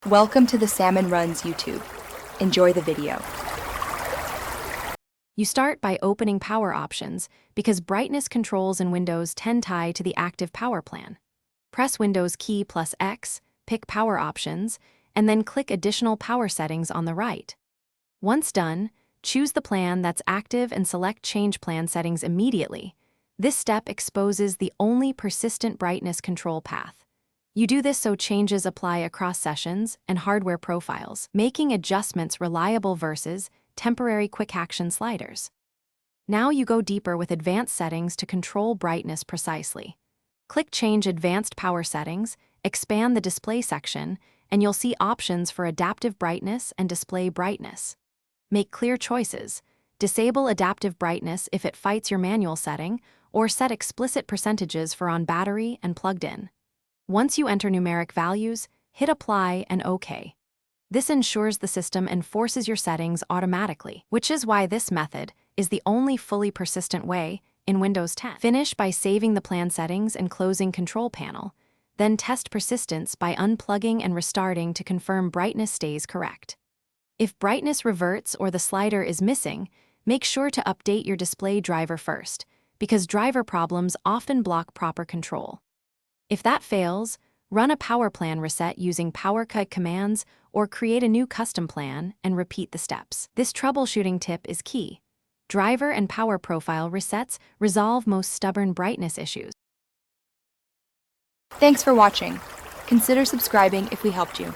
Welcome to the Salmon Runs YouTube. Enjoy the video. You start by opening Power Options because brightness controls in Windows 10 tie to the active power plan. Press Windows key plus X, pick Power Options, and then click Additional Power Settings on the right. Once done, choose the plan that's active and select Change Plan Settings immediately. This step exposes the only persistent brightness control path. You do this so changes apply across sessions and hardware profiles, making adjustments reliable versus temporary quick action sliders. Now you go deeper with advanced settings to control brightness precisely. Click Change Advanced Power Settings, expand the display section, and you'll see options for adaptive brightness and display brightness. Make clear choices. Disable adaptive brightness if it fights your manual setting, or set explicit percentages for on battery and plugged in. Once you enter numeric values, hit Apply and OK. This ensures the system enforces your settings automatically, which is why this method is the only fully persistent way in Windows 10. Finish by saving the plan settings and closing Control Panel, then test persistence by unplugging and restarting to confirm brightness stays correct. If brightness reverts or the slider is missing, make sure to update your display driver first, because driver problems often block proper control. If that fails, run a power plan reset using PowerCut commands or create a new custom plan and repeat the steps. This troubleshooting tip is key. Driver and power profile resets resolve most stubborn brightness issues. Thanks for watching. Consider subscribing if we helped you.